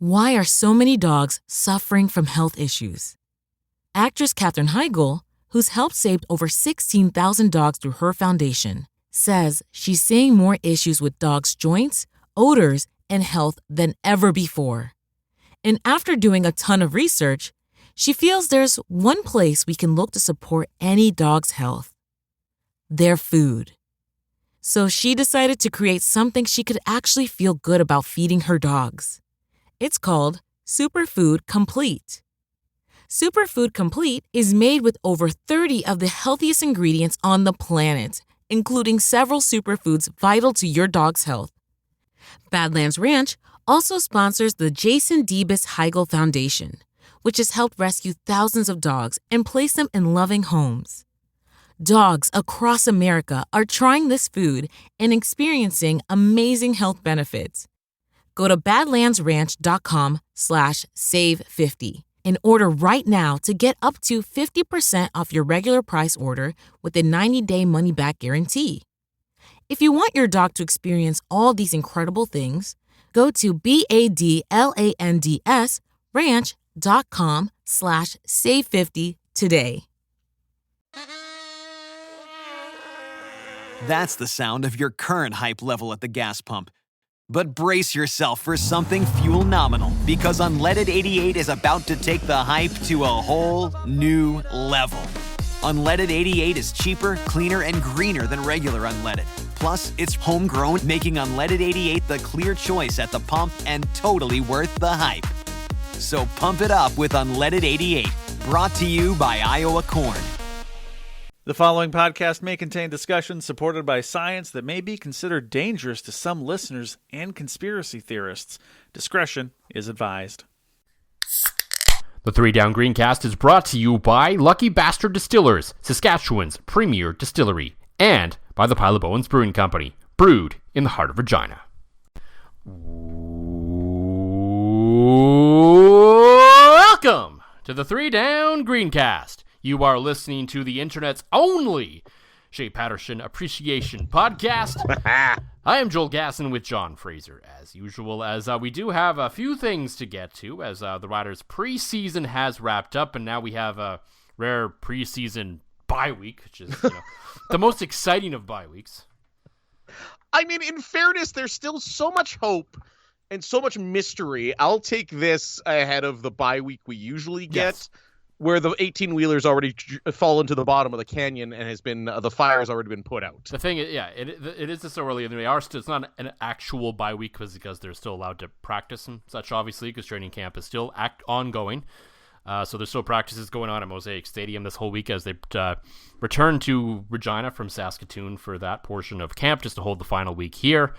Why are so many dogs suffering from health issues? Actress Katherine Heigl, who's helped save over 16,000 dogs through her foundation, says she's seeing more issues with dogs' joints, odors, and health than ever before. And after doing a ton of research, she feels there's one place we can look to support any dog's health: their food. So she decided to create something she could actually feel good about feeding her dogs. It's called Superfood Complete. Superfood Complete is made with over 30 of the healthiest ingredients on the planet, including several superfoods vital to your dog's health. Badlands Ranch also sponsors the Jason Debus Heigl Foundation, which has helped rescue thousands of dogs and place them in loving homes. Dogs across America are trying this food and experiencing amazing health benefits. Go to badlandsranch.com/save50 and order right now to get up to 50% off your regular price order with a 90-day money-back guarantee. If you want your dog to experience all these incredible things, go to badlandsranch.com/save50 today. That's the sound of your current hype level at the gas pump. But brace yourself for something fuel-nominal, because Unleaded 88 is about to take the hype to a whole new level. Unleaded 88 is cheaper, cleaner, and greener than regular unleaded. Plus, it's homegrown, making Unleaded 88 the clear choice at the pump and totally worth the hype. So pump it up with Unleaded 88, brought to you by Iowa Corn. The following podcast may contain discussions supported by science that may be considered dangerous to some listeners and conspiracy theorists. Discretion is advised. The 3 Down Greencast is brought to you by Lucky Bastard Distillers, Saskatchewan's premier distillery, and by the Pile of Bones Brewing Company, brewed in the heart of Regina. Welcome to the 3 Down Greencast. You are listening to the internet's only Shea Patterson Appreciation Podcast. I am Joel Gasson with John Fraser, as usual, as we do have a few things to get to, as the Riders' preseason has wrapped up, and now we have a rare preseason bye week, which is the most exciting of bye weeks. I mean, in fairness, there's still so much hope and so much mystery. I'll take this ahead of the bye week we usually get. Yes. Where the 18-wheeler's already fallen to the bottom of the canyon and has been the fire's already been put out. The thing is, it is so early, and they are still, it's not an actual bye week because they're still allowed to practice and such, obviously, because training camp is still ongoing. So there's still practices going on at Mosaic Stadium this whole week as they return to Regina from Saskatoon for that portion of camp, just to hold the final week here.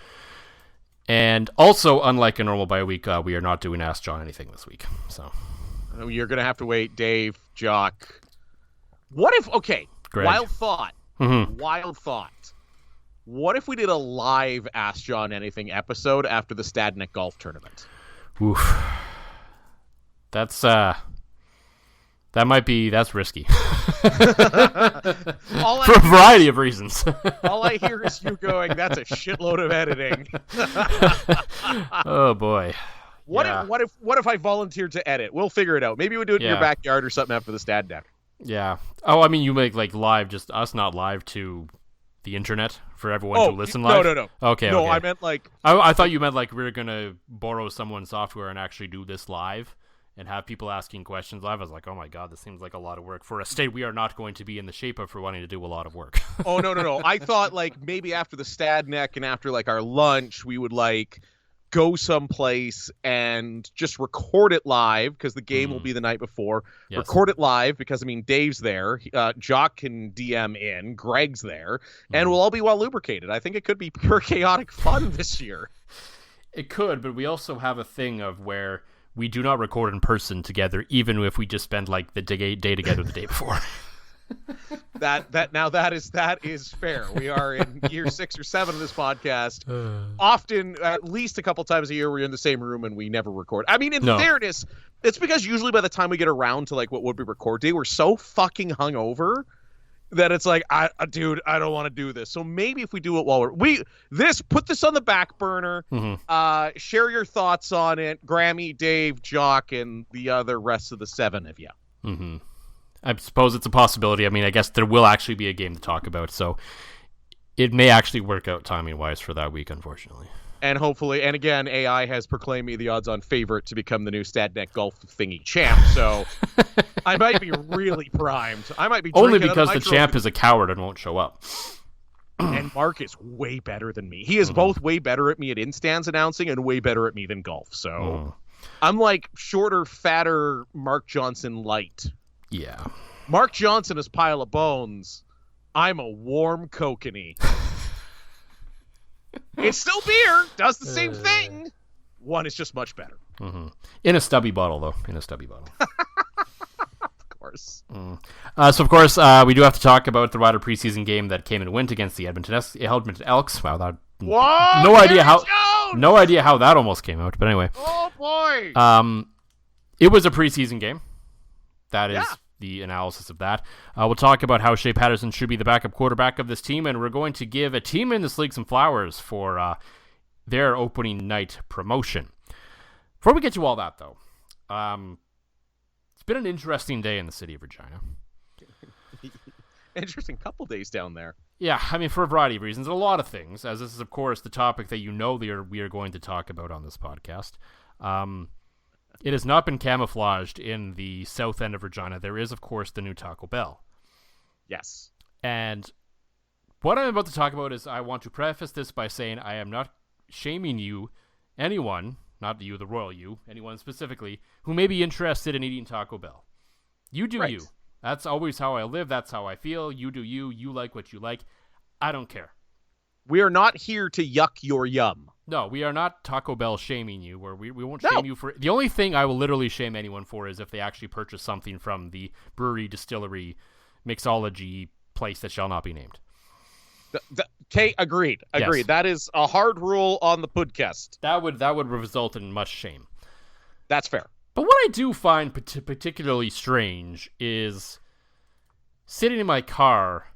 And also, unlike a normal bye week, we are not doing Ask John Anything this week. So you're going to have to wait, Dave, Jock. What if, okay, Greg. Wild thought. What if we did a live Ask John Anything episode after the Stadnick golf tournament? Oof. That's risky. For a variety of reasons. All I hear is you going, that's a shitload of editing. Oh, boy. What if I volunteered to edit? We'll figure it out. Maybe we'll do it in your backyard or something after the Stad Deck. Yeah. Oh, I mean, you make like live, just us not live to the internet for everyone to listen live? No. Okay. No, I meant like... I thought you meant like we were going to borrow someone's software and actually do this live and have people asking questions live. I was like, oh my God, this seems like a lot of work for a state we are not going to be in the shape of for wanting to do a lot of work. Oh, no. I thought like maybe after the Stad Neck and after like our lunch, we would like go someplace and just record it live because the game will be the night before. Yes. Record it live because, I mean, Dave's there. Jock can DM in. Greg's there. And we'll all be well lubricated. I think it could be pure chaotic fun this year. It could, but we also have a thing of where we do not record in person together, even if we just spend like the day together the day before. That is fair. We are in year 6 or 7 of this podcast. Often, at least a couple times a year, we're in the same room and we never record. I mean, in fairness, it's because usually by the time we get around to like what would be record day, we're so fucking hungover that it's like, dude, I don't want to do this. So maybe if we do it while put this on the back burner. Mm-hmm. Share your thoughts on it, Grammy, Dave, Jock, and the other rest of the 7 of you. Mm-hmm. I suppose it's a possibility. I mean, I guess there will actually be a game to talk about, so it may actually work out timing-wise for that week, unfortunately. And hopefully, and again, AI has proclaimed me the odds-on favorite to become the new Stadneck golf thingy champ, so I might be really primed. I might be only because the champ is a coward and won't show up. And Mark is way better than me. He is both way better at me at in-stands announcing and way better at me than golf, so I'm like shorter, fatter Mark Johnson light. Yeah. Mark Johnson is pile of bones. I'm a warm kokanee. It's still beer. Does the same thing. One is just much better. Mm-hmm. In a stubby bottle, though. In a stubby bottle. Of course. So, of course, we do have to talk about the Rider preseason game that came and went against the Edmonton Elks. Wow, that... Whoa, no idea how that almost came out. But anyway. Oh, boy. It was a preseason game. That is the analysis of that. We'll talk about how Shea Patterson should be the backup quarterback of this team, and we're going to give a team in this league some flowers for their opening night promotion. Before we get to all that, though, it's been an interesting day in the city of Regina. Interesting couple days down there. Yeah, I mean, for a variety of reasons, a lot of things, as this is, of course, the topic that we are going to talk about on this podcast. It has not been camouflaged in the south end of Regina. There is, of course, the new Taco Bell. Yes. And what I'm about to talk about is I want to preface this by saying I am not shaming you, anyone, not you, the royal you, anyone specifically, who may be interested in eating Taco Bell. You do you. That's always how I live. That's how I feel. You do you. You like what you like. I don't care. We are not here to yuck your yum. No, we are not Taco Bell shaming you, where we won't shame you for... The only thing I will literally shame anyone for is if they actually purchase something from the brewery, distillery, mixology place that shall not be named. Okay, agreed. Yes. That is a hard rule on the podcast. That would result in much shame. That's fair. But what I do find particularly strange is sitting in my car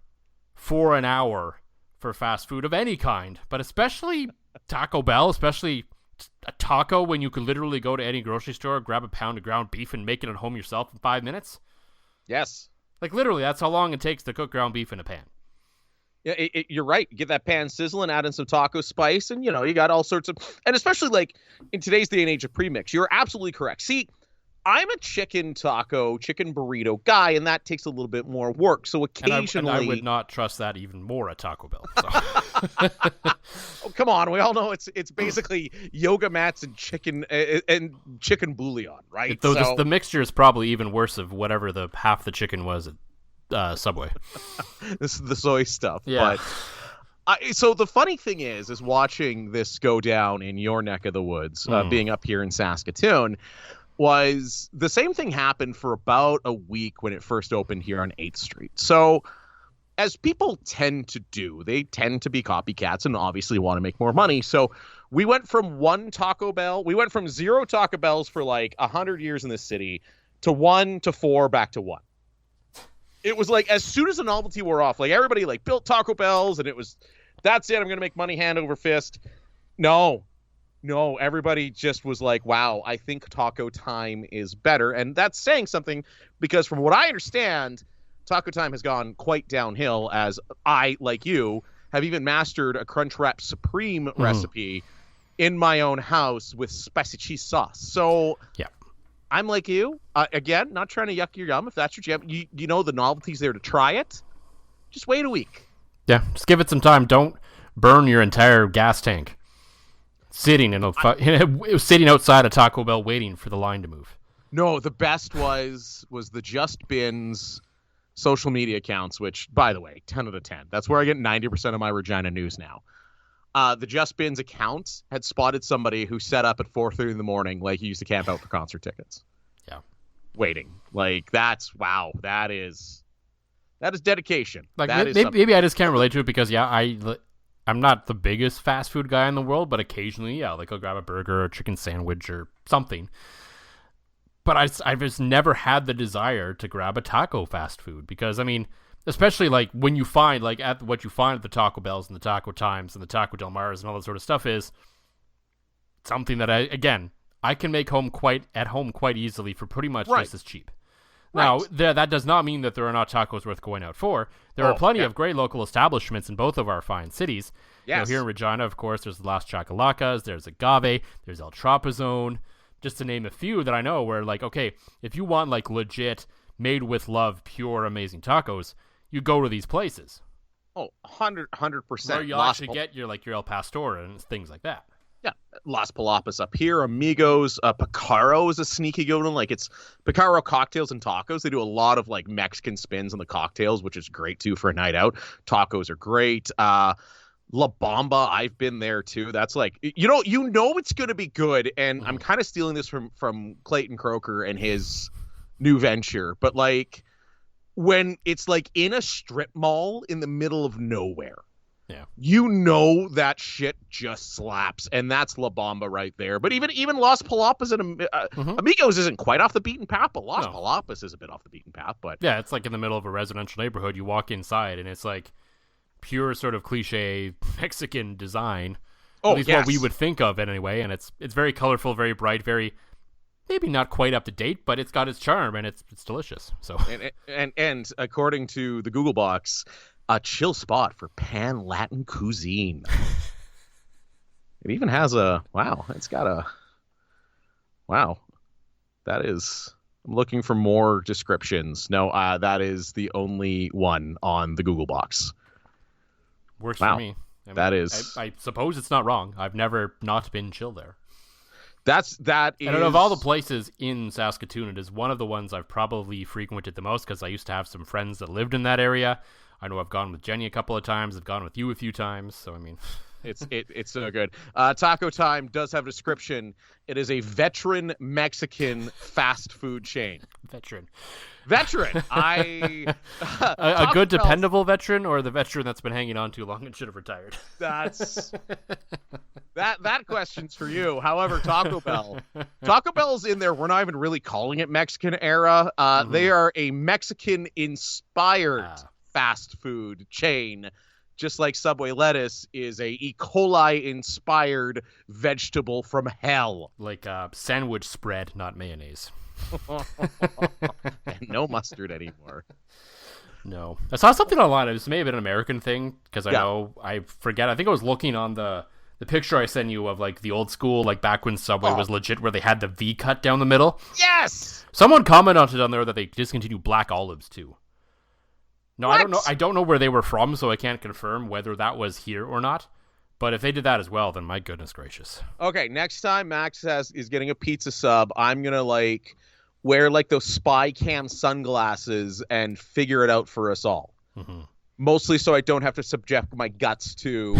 for an hour for fast food of any kind, but especially Taco Bell, especially a taco when you could literally go to any grocery store, grab a pound of ground beef and make it at home yourself in 5 minutes. Yes. Like literally, that's how long it takes to cook ground beef in a pan. Yeah, you're right. Get that pan sizzling, add in some taco spice, and you got all sorts of, and especially like in today's day and age of premix, you're absolutely correct. See, I'm a chicken burrito guy, and that takes a little bit more work. So occasionally, and I would not trust that even more at Taco Bell. So. Oh, come on, we all know it's basically yoga mats and chicken bouillon, right? Though the mixture is probably even worse of whatever the half the chicken was at Subway. This is the soy stuff. Yeah. But so the funny thing is watching this go down in your neck of the woods, being up here in Saskatoon. Was the same thing happened for about a week when it first opened here on 8th Street. So as people tend to do, they tend to be copycats and obviously want to make more money. So we went from 0 Taco Bells for like 100 years in this city to 1 to 4 back to 1. It was like as soon as the novelty wore off, like everybody like built Taco Bells and it was, that's it, I'm going to make money hand over fist. No, everybody just was like, wow, I think Taco Time is better. And that's saying something because from what I understand, Taco Time has gone quite downhill as I, like you, have even mastered a Crunchwrap Supreme recipe in my own house with spicy cheese sauce. So yeah, I'm like you. Again, not trying to yuck your yum. If that's your jam, you know the novelty's there to try it. Just wait a week. Yeah, just give it some time. Don't burn your entire gas tank. Sitting sitting outside a Taco Bell waiting for the line to move. No, the best was the Just Bins social media accounts, which, by the way, 10 out of 10. That's where I get 90% of my Regina news now. The Just Bins account had spotted somebody who set up at 4:30 in the morning, like he used to camp out for concert tickets. Yeah, waiting. Like wow. That is dedication. Like that maybe I just can't relate to it because I'm not the biggest fast food guy in the world, but occasionally, like I'll grab a burger or a chicken sandwich or something. But I've just never had the desire to grab a taco fast food because, I mean, Especially like when you find like at what you find at the Taco Bells and the Taco Times and the Taco Del Mars and all that sort of stuff is something that I can make at home quite easily for pretty much just as cheap. Right. Now, that does not mean that there are not tacos worth going out for. There are plenty of great local establishments in both of our fine cities. Yes. Here in Regina, of course, there's the Las Chacalacas, there's Agave, there's El Tropezone, just to name a few that I know where, like, okay, if you want, like, legit, made with love, pure, amazing tacos, you go to these places. Oh, 100%. Where you actually get your El Pastor and things like that. Yeah, Las Palapas up here, Amigos, Picaro is a sneaky good one. Like, it's Picaro cocktails and tacos. They do a lot of, like, Mexican spins on the cocktails, which is great, too, for a night out. Tacos are great. La Bamba, I've been there, too. That's, like, you know it's going to be good, and I'm kind of stealing this from Clayton Croker and his new venture, but, like, when it's, like, in a strip mall in the middle of nowhere. Yeah, you know that shit just slaps, and that's La Bamba right there. But even Las Palapas and Amigos isn't quite off the beaten path, but Las Palapas is a bit off the beaten path. But yeah, it's like in the middle of a residential neighborhood. You walk inside, and it's like pure sort of cliche Mexican design. At least what we would think of it anyway. And it's very colorful, very bright, very maybe not quite up to date, but it's got its charm, and it's delicious. So and according to the Google box, a chill spot for pan-Latin cuisine. It even has it's got a, that is, I'm looking for more descriptions. No, that is the only one on the Google box. Works for me. I suppose it's not wrong. I've never not been chill there. That is. And of all the places in Saskatoon, it is one of the ones I've probably frequented the most because I used to have some friends that lived in that area. I know I've gone with Jenny a couple of times. I've gone with you a few times. So, I mean, it's so good. Taco Time does have a description. It is a veteran Mexican fast food chain. Veteran. A good dependable veteran, or the veteran that's been hanging on too long and should have retired? That's that question's for you. However, Taco Bell's in there. We're not even really calling it Mexican era. They are a Mexican inspired fast food chain, just like Subway lettuce is a E. coli inspired vegetable from hell. Like a sandwich spread, not mayonnaise. And no mustard anymore. No. I saw something online. It may have been an American thing, because I forget. I think I was looking on the picture I sent you of like the old school, like back when Subway was legit, where they had the V cut down the middle. Yes! Someone commented on there that they discontinued black olives too. No, what? I don't know where they were from, so I can't confirm whether that was here or not. But if they did that as well, then my goodness gracious. Okay, next time Max is getting a pizza sub, I'm gonna like wear like those spy cam sunglasses and figure it out for us all. Mm-hmm. Mostly so I don't have to subject my guts to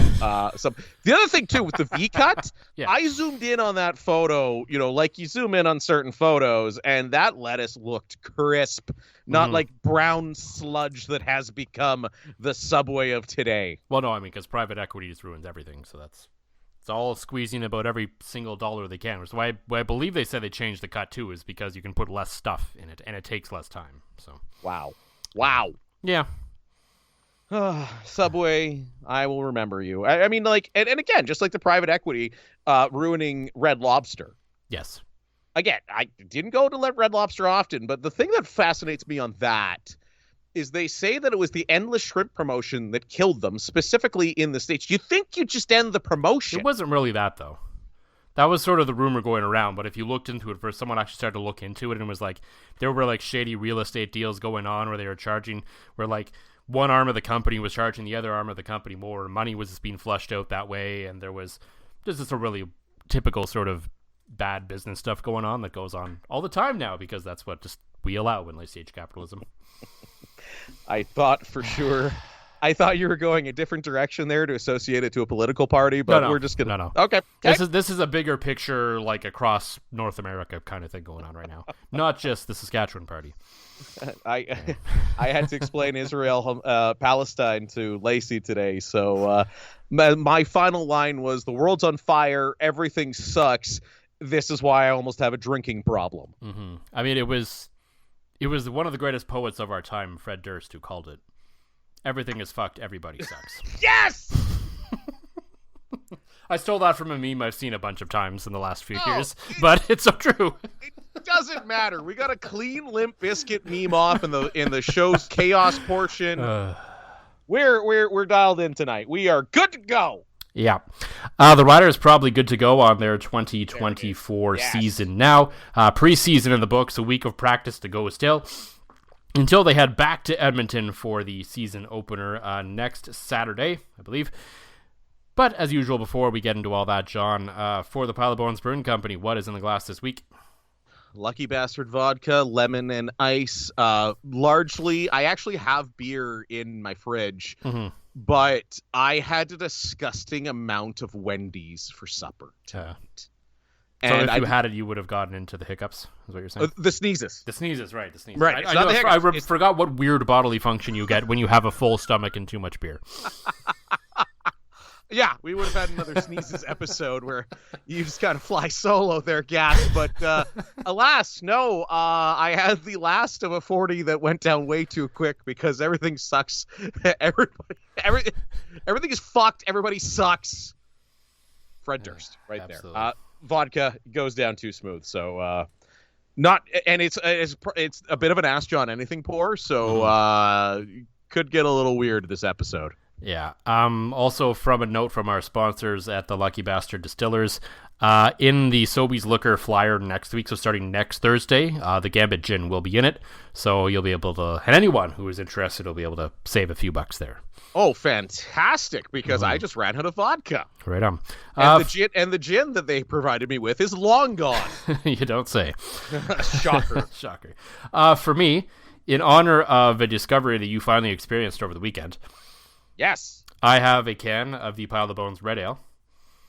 some. The other thing too with the V cut, I zoomed in on that photo, like you zoom in on certain photos, and that lettuce looked crisp, not like brown sludge that has become the Subway of today. Well, no, I mean, because private equity has ruined everything, so it's all squeezing about every single dollar they can. So why I believe they said they changed the cut too is because you can put less stuff in it, and it takes less time. So wow, yeah. Subway, I will remember you. I mean, like, and again, just like the private equity ruining Red Lobster. Yes. Again, I didn't go to Red Lobster often, but the thing that fascinates me on that is they say that it was the endless shrimp promotion that killed them, specifically in the States. You think you just end the promotion? It wasn't really that, though. That was sort of the rumor going around, but if you looked into it first, someone actually started to look into it, and it was like, there were like shady real estate deals going on where they were charging, where like one arm of the company was charging the other arm of the company more. Money was just being flushed out that way, and there was just a really typical sort of bad business stuff going on that goes on all the time now, because that's what just we allow in late-stage capitalism. I thought for sure. I thought you were going a different direction there to associate it to a political party, but we're just gonna. No. Okay. This is a bigger picture, like across North America kind of thing going on right now, not just the Saskatchewan party. I had to explain Israel Palestine to Lacey today, so my final line was, "The world's on fire. Everything sucks. This is why I almost have a drinking problem." Mm-hmm. I mean, it was one of the greatest poets of our time, Fred Durst, who called it. Everything is fucked. Everybody sucks. Yes! I stole that from a meme I've seen a bunch of times in the last few years, but it's so true. It doesn't matter. We got a clean Limp Bizkit meme off in the show's chaos portion. We're dialed in tonight. We are good to go. Yeah. The Rider is probably good to go on their 2024 season now. Preseason in the books, a week of practice to go still, until they head back to Edmonton for the season opener next Saturday, I believe. But as usual, before we get into all that, John, for the Pile of Bones Brewing Company, what is in the glass this week? Lucky Bastard vodka, lemon and ice. Largely, I actually have beer in my fridge, but I had a disgusting amount of Wendy's for supper tonight. So if you had it, you would have gotten into the hiccups, is what you're saying? The sneezes. The sneezes, right. The sneezes. Right. I forgot what weird bodily function you get when you have a full stomach and too much beer. Yeah, we would have had another sneezes episode where you just kind of fly solo there, Gas. But alas, no. I had the last of a 40 that went down way too quick because everything sucks. Everything is fucked. Everybody sucks. Fred Durst, right Absolutely. there. Vodka goes down too smooth. So it's a bit of an Ask John Anything pour. So could get a little weird this episode. Yeah. Also, from a note from our sponsors at the Lucky Bastard Distillers, in the Sobeys Liquor flyer next week, so starting next Thursday, the Gambit Gin will be in it. So you'll be able to, and anyone who is interested will be able to save a few bucks there. Oh, fantastic! Because I just ran out of vodka. Right on. And the gin that they provided me with is long gone. You don't say. Shocker. Shocker. For me, in honor of a discovery that you finally experienced over the weekend. Yes. I have a can of the Pile of Bones Red Ale.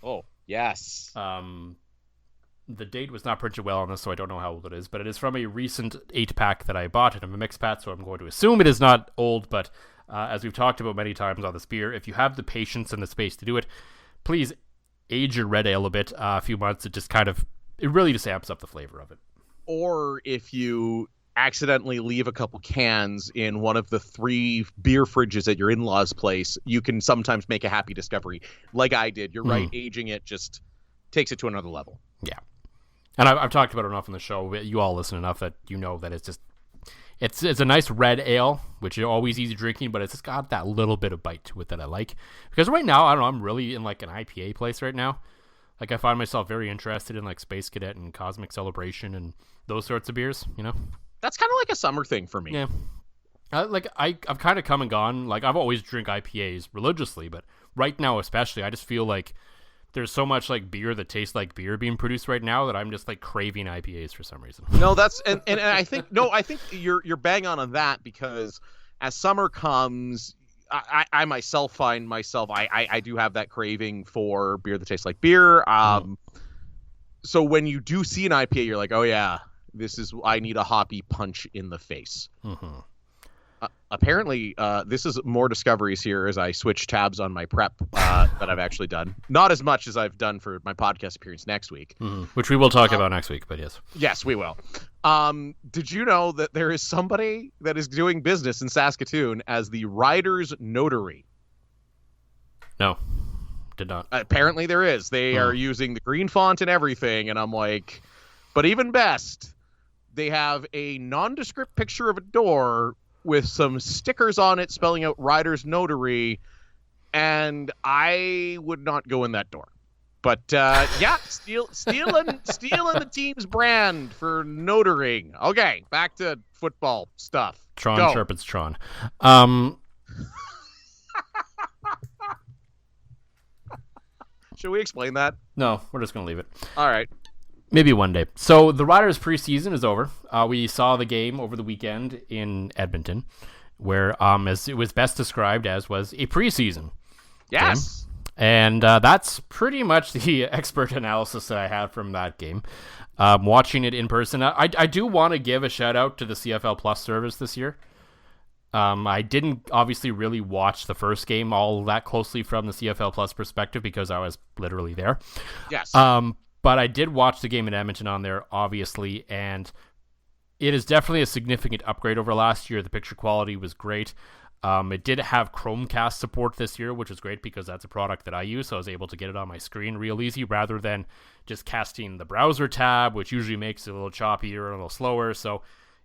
Oh, yes. The date was not printed well on this, so I don't know how old it is, but it is from a recent 8-pack that I bought, and I'm a mixed pat, so I'm going to assume it is not old, but as we've talked about many times on this beer, if you have the patience and the space to do it, please age your red ale a bit, a few months. It really just amps up the flavor of it. Or if you accidentally leave a couple cans in one of the 3 beer fridges at your in-laws' place, you can sometimes make a happy discovery. Like I did. You're right. Aging it just takes it to another level. Yeah. And I've talked about it enough on the show. You all listen enough that you know that it's a nice red ale, which is always easy drinking, but it's just got that little bit of bite to it that I like. Because right now, I don't know, I'm really in like an IPA place right now. Like I find myself very interested in like Space Cadet and Cosmic Celebration and those sorts of beers, you know? That's kind of like a summer thing for me. Yeah. I've kind of come and gone. Like, I've always drink IPAs religiously, but right now especially, I just feel like there's so much, like, beer that tastes like beer being produced right now that I'm just, like, craving IPAs for some reason. No, that's... And I think you're bang on that because as summer comes, I myself find myself... I do have that craving for beer that tastes like beer. So when you do see an IPA, you're like, oh, yeah... I need a hoppy punch in the face. Apparently, this is more discoveries here as I switch tabs on my prep that I've actually done. Not as much as I've done for my podcast appearance next week. Which we will talk about next week, but yes. Yes, we will. Did you know that there is somebody that is doing business in Saskatoon as the Rider's Notary? No, did not. Apparently there is. They are using the green font and everything, and I'm like, but even best... They have a nondescript picture of a door with some stickers on it spelling out Rider's Notary, and I would not go in that door. But yeah, stealing the team's brand for notarying. Okay, back to football stuff. Tron Go. Sharpens Tron. Should we explain that? No, we're just gonna leave it. All right. Maybe one day. So the Riders preseason is over. We saw the game over the weekend in Edmonton, where as it was best described as was a preseason. Yes. Game. And that's pretty much the expert analysis that I have from that game. Watching it in person, I do want to give a shout out to the CFL Plus service this year. I didn't obviously really watch the first game all that closely from the CFL Plus perspective because I was literally there. Yes. But I did watch the game in Edmonton on there, obviously, and it is definitely a significant upgrade over last year. The picture quality was great. It did have Chromecast support this year, which is great because that's a product that I use, so I was able to get it on my screen real easy rather than just casting the browser tab, which usually makes it a little choppier, a little slower. So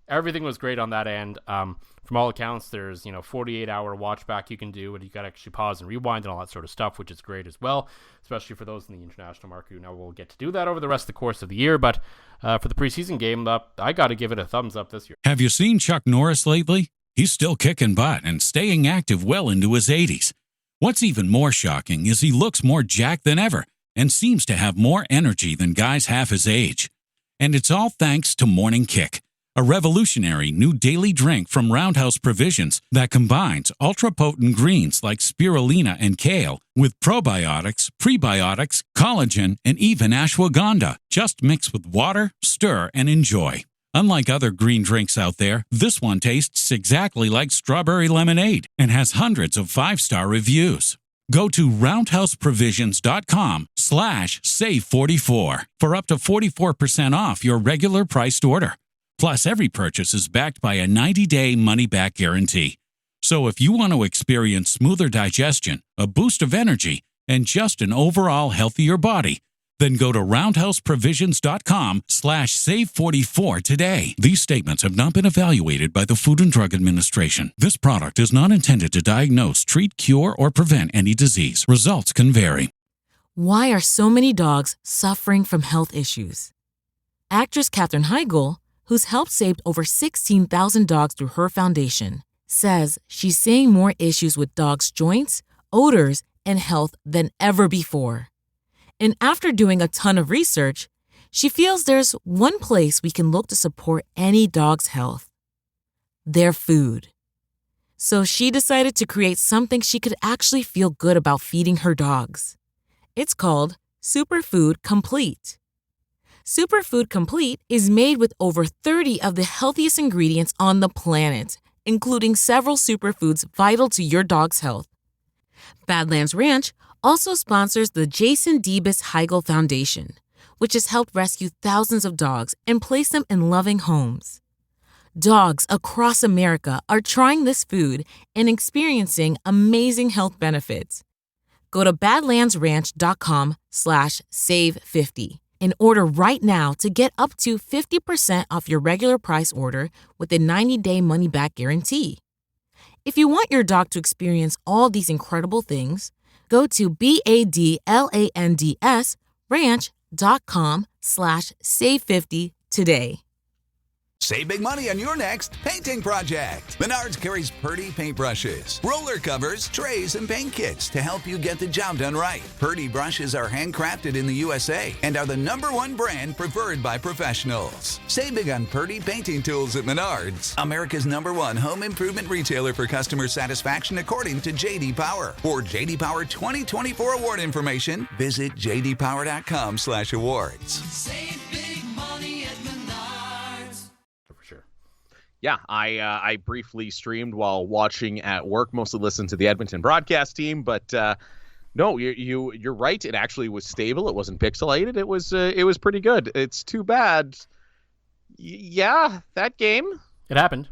everything was great on that end. From all accounts, there's 48-hour watch back you can do, and you got to actually pause and rewind and all that sort of stuff, which is great as well, especially for those in the international market who now will get to do that over the rest of the course of the year. But for the preseason game, I got to give it a thumbs up this year. Have you seen Chuck Norris lately? He's still kicking butt and staying active well into his 80s. What's even more shocking is he looks more jacked than ever and seems to have more energy than guys half his age. And it's all thanks to Morning Kick, a revolutionary new daily drink from Roundhouse Provisions that combines ultra-potent greens like spirulina and kale with probiotics, prebiotics, collagen, and even ashwagandha. Just mix with water, stir, and enjoy. Unlike other green drinks out there, this one tastes exactly like strawberry lemonade and has hundreds of 5-star reviews. Go to roundhouseprovisions.com/save44 for up to 44% off your regular priced order. Plus, every purchase is backed by a 90-day money-back guarantee. So if you want to experience smoother digestion, a boost of energy, and just an overall healthier body, then go to roundhouseprovisions.com/save44 today. These statements have not been evaluated by the Food and Drug Administration. This product is not intended to diagnose, treat, cure, or prevent any disease. Results can vary. Why are so many dogs suffering from health issues? Actress Katherine Heigl, who's helped save over 16,000 dogs through her foundation, says she's seeing more issues with dogs' joints, odors, and health than ever before. And after doing a ton of research, she feels there's one place we can look to support any dog's health: their food. So she decided to create something she could actually feel good about feeding her dogs. It's called Superfood Complete. Superfood Complete is made with over 30 of the healthiest ingredients on the planet, including several superfoods vital to your dog's health. Badlands Ranch also sponsors the Jason Debus Heigl Foundation, which has helped rescue thousands of dogs and place them in loving homes. Dogs across America are trying this food and experiencing amazing health benefits. Go to badlandsranch.com/save50 and order right now to get up to 50% off your regular price order with a 90-day money-back guarantee. If you want your dog to experience all these incredible things, go to badlandsranch.com/save50 today. Save big money on your next painting project. Menards carries Purdy paintbrushes, roller covers, trays, and paint kits to help you get the job done right. Purdy brushes are handcrafted in the USA and are the #1 brand preferred by professionals. Save big on Purdy painting tools at Menards, America's #1 home improvement retailer for customer satisfaction according to J.D. Power. For J.D. Power 2024 award information, visit jdpower.com/awards. Save big money at Menards. Yeah, I briefly streamed while watching at work, mostly listened to the Edmonton broadcast team, but no, you're right. It actually was stable. It wasn't pixelated. It was pretty good. It's too bad. Yeah, that game. It happened.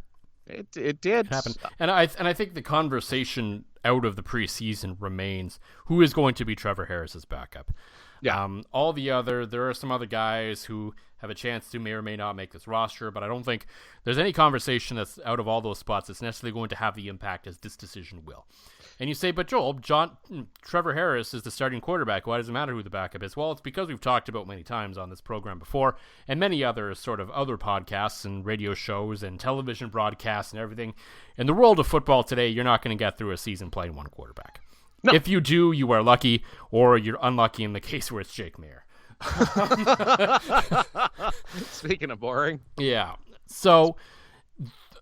It did. It happened. And I think the conversation out of the preseason remains who is going to be Trevor Harris's backup. Yeah. There are some other guys who have a chance to may or may not make this roster, but I don't think there's any conversation that's out of all those spots that's necessarily going to have the impact as this decision will. And you say, but Joel, Trevor Harris is the starting quarterback. Why does it matter who the backup is? Well, it's because we've talked about many times on this program before, and many other other podcasts and radio shows and television broadcasts and everything. In the world of football today, you're not going to get through a season playing one quarterback. No. If you do, you are lucky, or you're unlucky in the case where it's Jake Mayer. Speaking of boring. Yeah. So,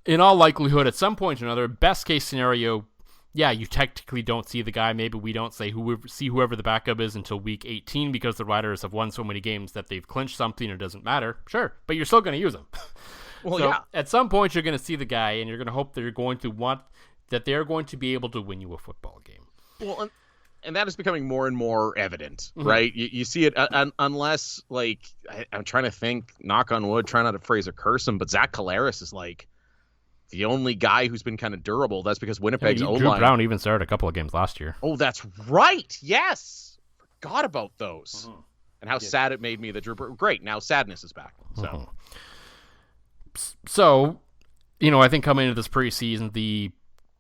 in all likelihood, at some point or another, best case scenario, yeah, you technically don't see the guy. Maybe we don't see whoever the backup is until week 18 because the Riders have won so many games that they've clinched something. It doesn't matter. Sure, but you're still going to use him. Well, so yeah. At some point, you're going to see the guy, and you're going to hope that they're going to be able to win you a football game. Well, and that is becoming more and more evident, right? You see it unless, I'm trying to think, knock on wood, try not to phrase a curse him, but Zach Collaros is the only guy who's been kind of durable. That's because Winnipeg's O-line. Drew Brown even started a couple of games last year. Oh, that's right. Yes. Forgot about those. And how sad it made me that Drew Brown. Great. Now sadness is back. So, I think coming into this preseason, the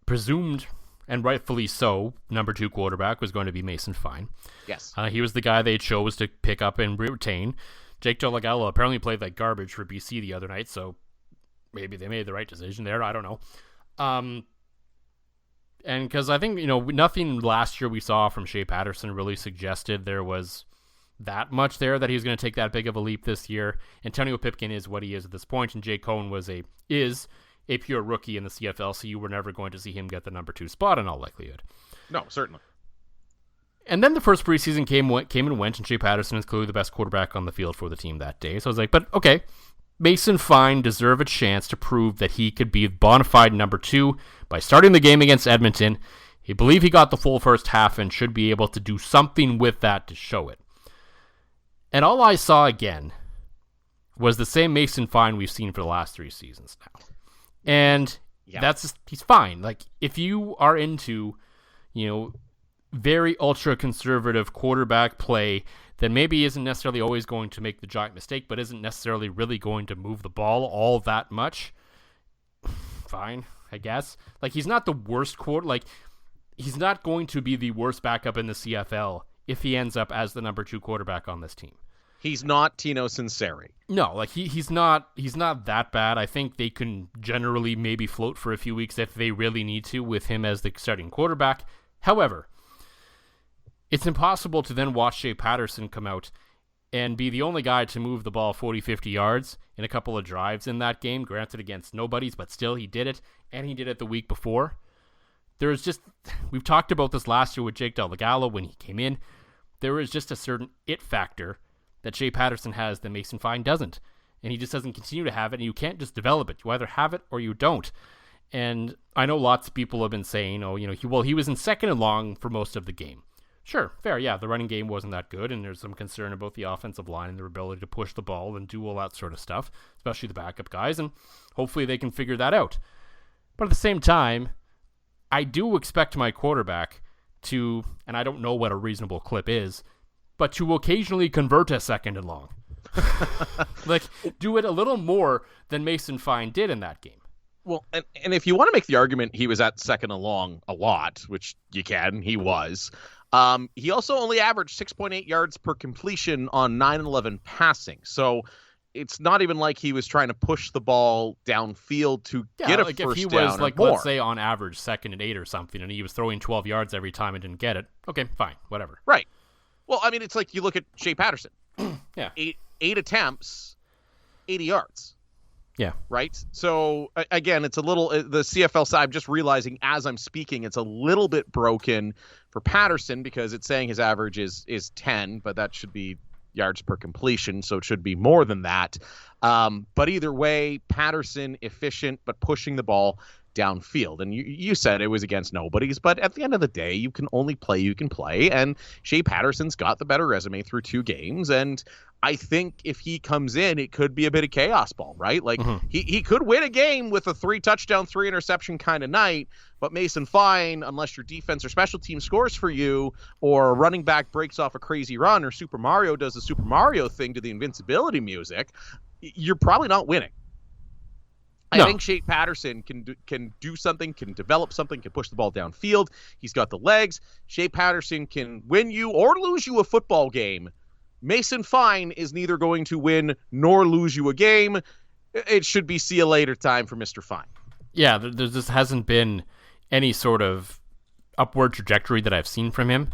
presumed, and rightfully so, number 2 quarterback was going to be Mason Fine. Yes. He was the guy they chose to pick up and retain. Jake Delgado apparently played like garbage for BC the other night, so maybe they made the right decision there. I don't know. And because I think, nothing last year we saw from Shea Patterson really suggested there was that much there that he was going to take that big of a leap this year. Antonio Pipkin is what he is at this point, and Jake Cohn is a pure rookie in the CFL, so you were never going to see him get the number 2 spot in all likelihood. No, certainly. And then the first preseason came and went, and Shea Patterson is clearly the best quarterback on the field for the team that day. So I was like, but okay, Mason Fine deserved a chance to prove that he could be a bona fide number 2 by starting the game against Edmonton. He believed he got the full first half and should be able to do something with that to show it. And all I saw again was the same Mason Fine we've seen for the last 3 seasons now. And he's fine. Like, if you are into, very ultra-conservative quarterback play that maybe isn't necessarily always going to make the giant mistake, but isn't necessarily really going to move the ball all that much, fine, I guess. Like, he's not the worst he's not going to be the worst backup in the CFL if he ends up as the number 2 quarterback on this team. He's not Tino Sinceri. No, like he's not that bad. I think they can generally maybe float for a few weeks if they really need to with him as the starting quarterback. However, it's impossible to then watch Shea Patterson come out and be the only guy to move the ball 40, 50 yards in a couple of drives in that game, granted against nobodies, but still he did it, and he did it the week before. We've talked about this last year with Jake Delgado when he came in. There is just a certain it factor that Shea Patterson has that Mason Fine doesn't. And he just doesn't continue to have it, and you can't just develop it. You either have it or you don't. And I know lots of people have been saying, he was in second and long for most of the game. Sure, fair, yeah, the running game wasn't that good, and there's some concern about the offensive line and their ability to push the ball and do all that sort of stuff, especially the backup guys, and hopefully they can figure that out. But at the same time, I do expect my quarterback to, and I don't know what a reasonable clip is, but to occasionally convert a second and long. Like, do it a little more than Mason Fine did in that game. Well, and if you want to make the argument he was at second and long a lot, which you can, he was, he also only averaged 6.8 yards per completion on 9-11 passing. So it's not even like he was trying to push the ball downfield to get a first down. If he was, let's say, on average, 2nd and 8 or something, and he was throwing 12 yards every time and didn't get it, okay, fine, whatever. Right. Well, I mean, it's like you look at Shea Patterson. Yeah. Eight attempts, 80 yards. Yeah. Right? So, again, it's a little, the CFL side, I'm just realizing as I'm speaking, it's a little bit broken for Patterson because it's saying his average is 10, but that should be yards per completion, so it should be more than that. But either way, Patterson, efficient, but pushing the ball downfield. And you said it was against nobodies, but at the end of the day, you can only play you can play, and Shea Patterson's got the better resume through 2 games, and I think if he comes in, it could be a bit of chaos ball, right? Like, he could win a game with a 3-touchdown, 3-interception kind of night, but Mason Fine, unless your defense or special team scores for you, or a running back breaks off a crazy run, or Super Mario does the Super Mario thing to the invincibility music, you're probably not winning. I think Shea Patterson can do something, can develop something, can push the ball downfield. He's got the legs. Shea Patterson can win you or lose you a football game. Mason Fine is neither going to win nor lose you a game. It should be see you later time for Mr. Fine. Yeah, there just hasn't been any sort of upward trajectory that I've seen from him.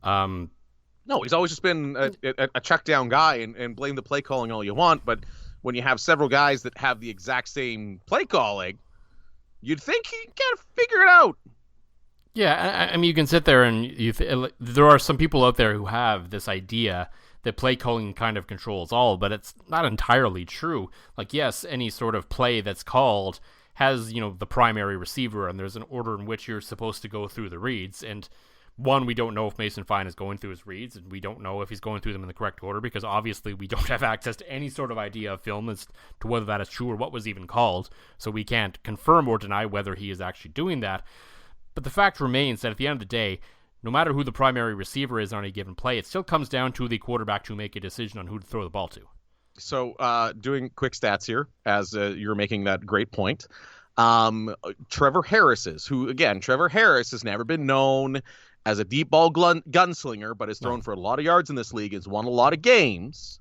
No, he's always just been a check down guy and blame the play calling all you want, but when you have several guys that have the exact same play calling, you'd think he can figure it out. Yeah, I mean, you can sit there and there are some people out there who have this idea that play calling kind of controls all, but it's not entirely true. Like, yes, any sort of play that's called has, the primary receiver, and there's an order in which you're supposed to go through the reads, and one, we don't know if Mason Fine is going through his reads, and we don't know if he's going through them in the correct order, because obviously we don't have access to any sort of idea of film as to whether that is true or what was even called, so we can't confirm or deny whether he is actually doing that. But the fact remains that at the end of the day, no matter who the primary receiver is on a given play, it still comes down to the quarterback to make a decision on who to throw the ball to. So doing quick stats here, as you're making that great point. Trevor Harris Trevor Harris has never been known as a deep ball gunslinger, but has thrown for a lot of yards in this league, has won a lot of games.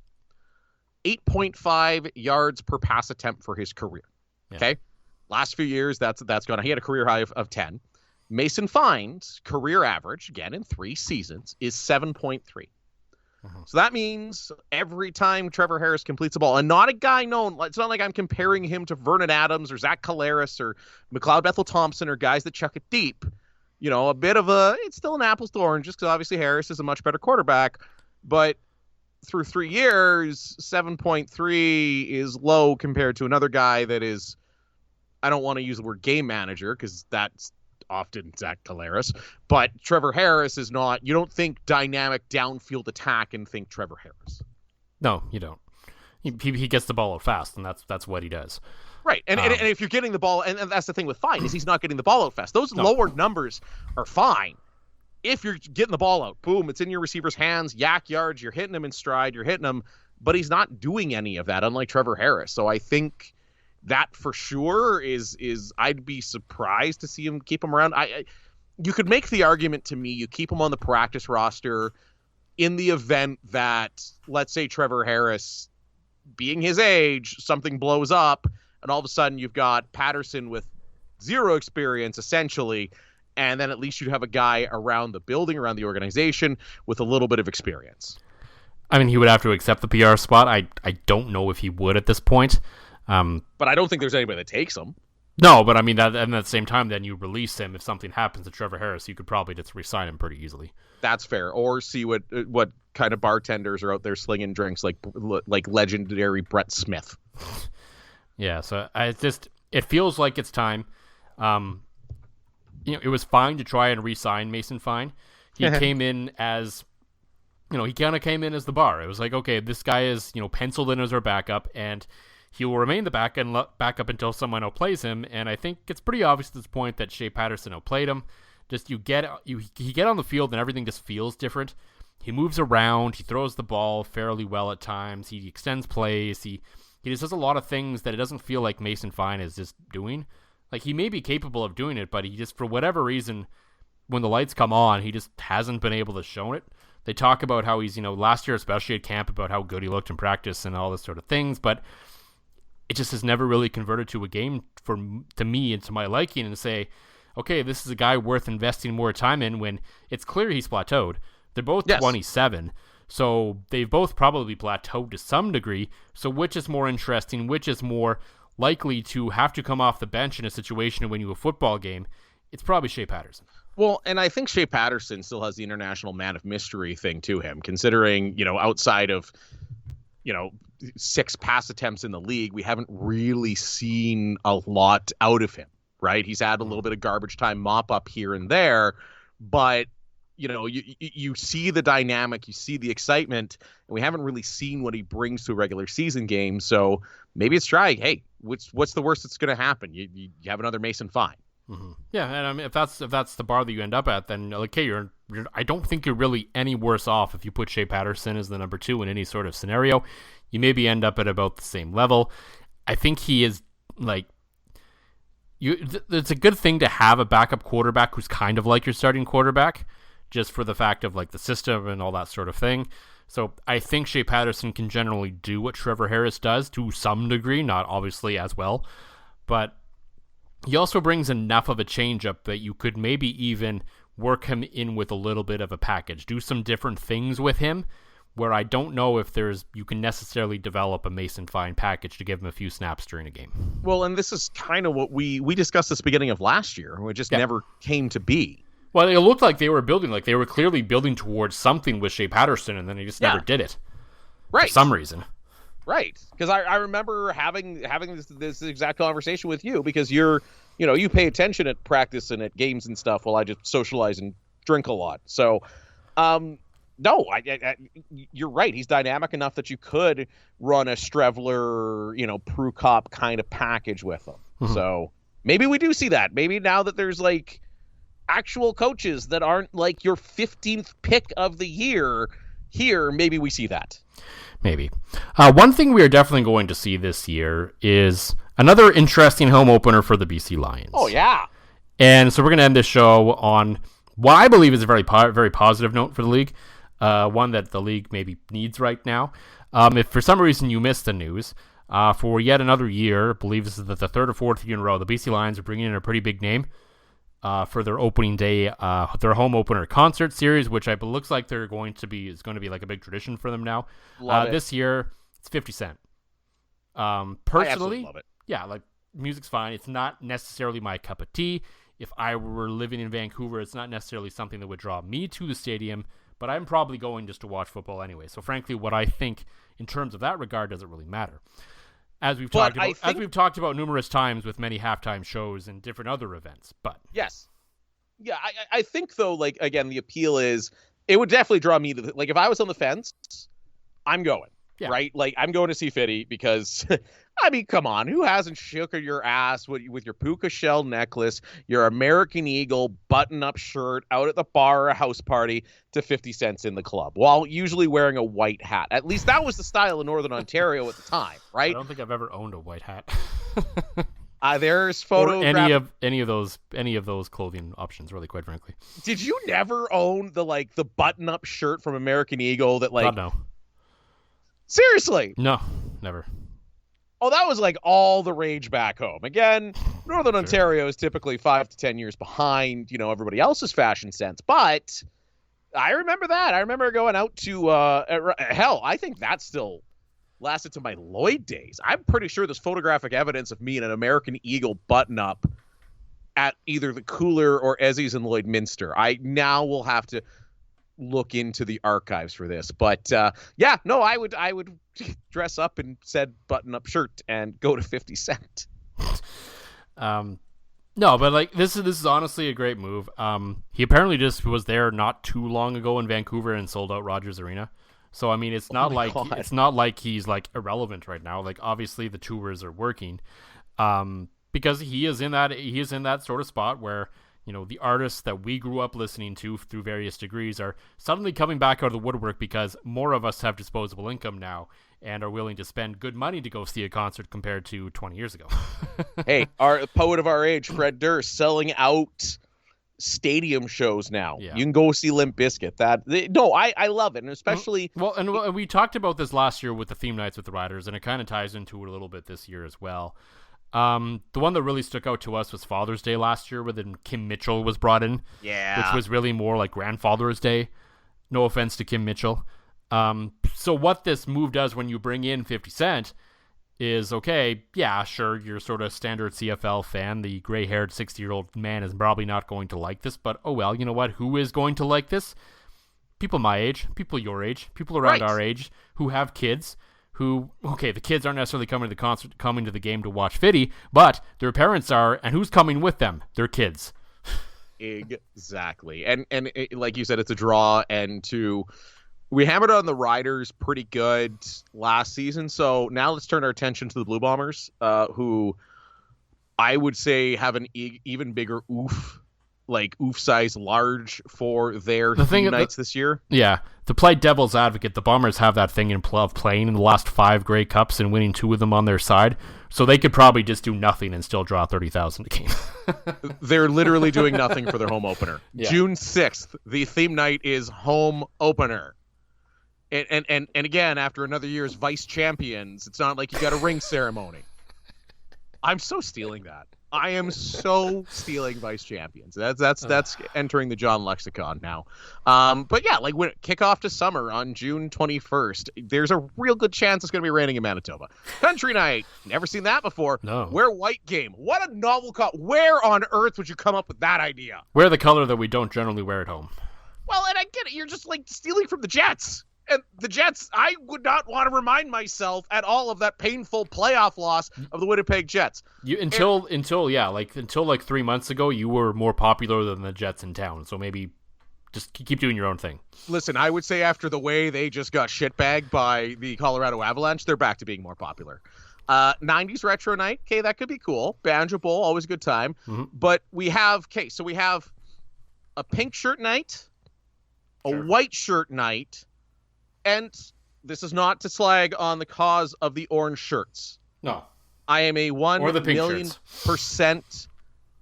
8.5 yards per pass attempt for his career. Yeah. Okay. Last few years, that's gone. He had a career high of 10. Mason Fine's career average, again in 3 seasons, is 7.3. So that means every time Trevor Harris completes a ball, and not a guy known, it's not like I'm comparing him to Vernon Adams or Zach Collaros or McLeod Bethel-Thompson or guys that chuck it deep. It's still an apples to oranges, because obviously Harris is a much better quarterback, but through 3 years, 7.3 is low compared to another guy that is, I don't want to use the word game manager, because that's often Zach Collaros, but Trevor Harris is not. You don't think dynamic downfield attack and think Trevor Harris. No, you don't. He gets the ball out fast, and that's what he does. Right, and if you're getting the ball, and that's the thing with Fine, is he's not getting the ball out fast. Those lower numbers are fine. If you're getting the ball out, boom, it's in your receiver's hands, yak yards, you're hitting him in stride, you're hitting him, but he's not doing any of that, unlike Trevor Harris. So I think that for sure is I'd be surprised to see him keep him around. You could make the argument to me, you keep him on the practice roster in the event that, let's say Trevor Harris, being his age, something blows up, and all of a sudden you've got Patterson with 0 experience, essentially, and then at least you'd have a guy around the building, around the organization, with a little bit of experience. I mean, he would have to accept the PR spot. I don't know if he would at this point. But I don't think there's anybody that takes him. No, but I mean, and at the same time, then you release him. If something happens to Trevor Harris, you could probably just re-sign him pretty easily. That's fair. Or see what kind of bartenders are out there slinging drinks like legendary Brett Smith. Yeah, so it feels like it's time. It was fine to try and re-sign Mason Fine. He came in as, he kind of came in as the bar. It was like, okay, this guy is, penciled in as our backup, and he will remain the backup until someone outplays him. And I think it's pretty obvious at this point that Shea Patterson outplayed him. Just you get on the field and everything just feels different. He moves around. He throws the ball fairly well at times. He extends plays. He just does a lot of things that it doesn't feel like Mason Fine is just doing. Like, he may be capable of doing it, but he just, for whatever reason, when the lights come on, he just hasn't been able to show it. They talk about how he's, last year especially at camp, about how good he looked in practice and all this sort of things, but it just has never really converted to a game to me and to my liking, and say, okay, this is a guy worth investing more time in, when it's clear he's plateaued. They're both 27, so they've both probably plateaued to some degree. So which is more interesting? Which is more likely to have to come off the bench in a situation to win you a football game? It's probably Shea Patterson. Well, and I think Shea Patterson still has the international man of mystery thing to him, considering, outside of, 6 pass attempts in the league, we haven't really seen a lot out of him, right? He's had a little bit of garbage time mop up here and there, but you see the dynamic, you see the excitement, and we haven't really seen what he brings to a regular season game. So maybe it's trying, hey, what's the worst that's going to happen? You have another Mason Fine. Mm-hmm. Yeah, and I mean, if that's the bar that you end up at, then okay, I don't think you're really any worse off if you put Shea Patterson as the number 2 in any sort of scenario. You maybe end up at about the same level. I think he is it's a good thing to have a backup quarterback who's kind of like your starting quarterback, just for the fact of the system and all that sort of thing. So I think Shea Patterson can generally do what Trevor Harris does to some degree, not obviously as well, but he also brings enough of a change-up that you could maybe even work him in with a little bit of a package, do some different things with him, where I don't know if you can necessarily develop a Mason Fine package to give him a few snaps during a game. Well, and this is kind of what we discussed at the beginning of last year. It just never came to be. Well, it looked like they were clearly building towards something with Shea Patterson, and then they just never did it. Right. For some reason. Right. Because I remember having this exact conversation with you, because you pay attention at practice and at games and stuff while I just socialize and drink a lot. So, no, you're right. He's dynamic enough that you could run a Strevler, Prue Cup kind of package with him. Mm-hmm. So maybe we do see that. Maybe now that there's like actual coaches that aren't like your 15th pick of the year here, maybe we see that. Maybe. One thing we are definitely going to see this year is another interesting home opener for the BC Lions. Oh, yeah. And so we're going to end this show on what I believe is a very positive note for the league, one that the league maybe needs right now. If for some reason you missed the news, for yet another year, I believe this is the third or fourth year in a row, the BC Lions are bringing in a pretty big name for their opening day, their home opener concert series, which looks like is going to be like a big tradition for them now. This year, it's 50 Cent. Personally, love it. Yeah, like music's fine. It's not necessarily my cup of tea. If I were living in Vancouver, it's not necessarily something that would draw me to the stadium, but I'm probably going just to watch football anyway. So frankly, what I think in terms of that regard doesn't really matter. As we've talked about numerous times with many halftime shows and different other events, but yes, yeah, I think though, like again, the appeal is it would definitely draw me to like if I was on the fence, I'm going right. Like I'm going to see Fitty because I mean, come on, who hasn't shook your ass with your puka shell necklace, your American Eagle button-up shirt out at the bar or a house party to 50 cents in the club, while usually wearing a white hat. At least that was the style in Northern Ontario at the time, right? I don't think I've ever owned a white hat. There's photo or any of those clothing options, really, quite frankly. Did you never own the button-up shirt from American Eagle that like? God, no. Seriously? No, never. Oh, that was like all the rage back home. Again, Northern Ontario is typically 5 to 10 years behind, everybody else's fashion sense. But I remember that. I remember going out to, hell, I think that still lasted to my Lloyd days. I'm pretty sure there's photographic evidence of me in an American Eagle button-up at either the Cooler or Ezzy's in Lloydminster. I now will have to look into the archives for this, but I would dress up in said button-up shirt and go to 50 Cent. No, but like this is honestly a great move. He apparently just was there not too long ago in Vancouver and sold out Rogers Arena. So I mean, it's not like he's like irrelevant right now. Like obviously the tours are working, because he is in that sort of spot where the artists that we grew up listening to through various degrees are suddenly coming back out of the woodwork because more of us have disposable income now and are willing to spend good money to go see a concert compared to 20 years ago. Hey, our poet of our age, Fred Durst, selling out stadium shows now. Yeah. You can go see Limp Bizkit. I love it, and especially and we talked about this last year with the theme nights with the Riders, and it kind of ties into it a little bit this year as well. The one that really stuck out to us was Father's Day last year, where then Kim Mitchell was brought in. Yeah. Which was really more like Grandfather's Day. No offense to Kim Mitchell. So what this move does when you bring in 50 Cent is, okay, yeah, sure, you're sort of standard CFL fan. The gray-haired 60-year-old man is probably not going to like this, but oh well, you know what? Who is going to like this? People my age, people your age, people around our age who have kids. The kids aren't necessarily coming to the concert, coming to the game to watch Fitty, but their parents are, and who's coming with them? Their kids. Exactly. And like you said, it's a draw, and we hammered on the Riders pretty good last season, so now let's turn our attention to the Blue Bombers, who I would say have an even bigger oof size large for their theme nights this year. Yeah. To play devil's advocate, the Bombers have that thing of playing in the last 5 Grey Cups and winning 2 of them on their side. So they could probably just do nothing and still draw 30,000 a game. They're literally doing nothing for their home opener. Yeah. June 6th, the theme night is home opener. And again, after another year's vice champions, it's not like you got a ring ceremony. I'm so stealing that. I am so stealing vice champions. That's entering the John lexicon now. But yeah, like when kickoff to summer on June 21st, there's a real good chance it's going to be raining in Manitoba. Country night, never seen that before. No. Wear white game. What a novel where on earth would you come up with that idea? Wear the color that we don't generally wear at home. Well, and I get it. You're just like stealing from the Jets. And the Jets, I would not want to remind myself at all of that painful playoff loss of the Winnipeg Jets. Until 3 months ago, you were more popular than the Jets in town. So maybe just keep doing your own thing. Listen, I would say after the way they just got shitbagged by the Colorado Avalanche, they're back to being more popular. 90s retro night, okay, that could be cool. Banjo Bowl, always a good time. Mm-hmm. But we have a pink shirt night, a white shirt night, and this is not to slag on the cause of the orange shirts. No. I am a 1,000,000%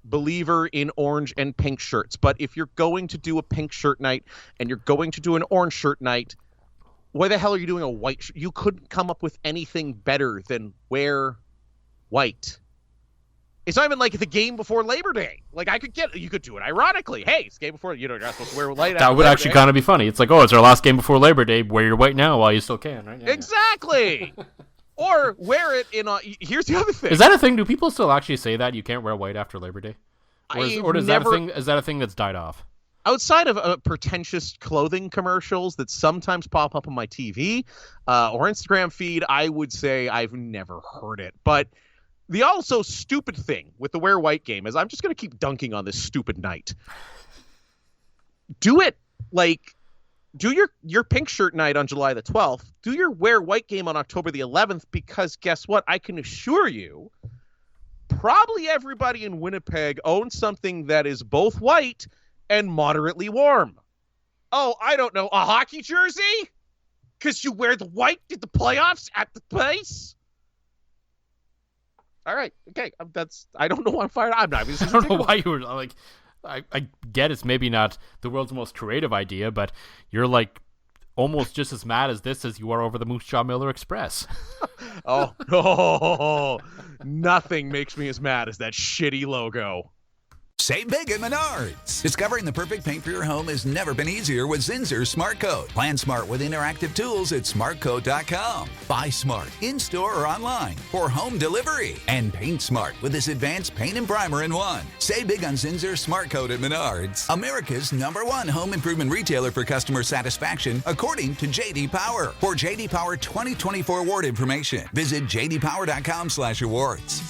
believer in orange and pink shirts. But if you're going to do a pink shirt night and you're going to do an orange shirt night, why the hell are you doing a white shirt? You couldn't come up with anything better than wear white. It's not even like the game before Labor Day. Like, you could do it ironically. Hey, it's the game before, you're not supposed to wear white. That would actually kind of be funny. It's like, oh, it's our last game before Labor Day. Wear your white now while you still can, right? Yeah, exactly. Or wear it in a... Here's the other thing. Is that a thing? Do people still actually say that you can't wear white after Labor Day? Or is that a thing that's died off? Outside of pretentious clothing commercials that sometimes pop up on my TV or Instagram feed, I would say I've never heard it. But the also stupid thing with the wear white game is I'm just going to keep dunking on this stupid night. Do it like... Do your pink shirt night on July the 12th. Do your wear white game on October the 11th, because guess what? I can assure you, probably everybody in Winnipeg owns something that is both white and moderately warm. Oh, I don't know, a hockey jersey? Because you wear the white at the playoffs at the place? All right, okay, I don't know why I'm fired. I'm not. I don't know why you were like... I get it's maybe not the world's most creative idea, but you're like almost just as mad as this as you are over the Moose Jaw Miller Express. Oh, nothing makes me as mad as that shitty logo. Save big at Menards. Discovering the perfect paint for your home has never been easier with Zinsser Smart Coat. Plan smart with interactive tools at smartcoat.com. Buy smart in-store or online for home delivery. And paint smart with this advanced paint and primer in one. Save big on Zinsser Smart Coat at Menards, America's #1 home improvement retailer for customer satisfaction, according to J.D. Power. For J.D. Power 2024 award information, visit jdpower.com/awards.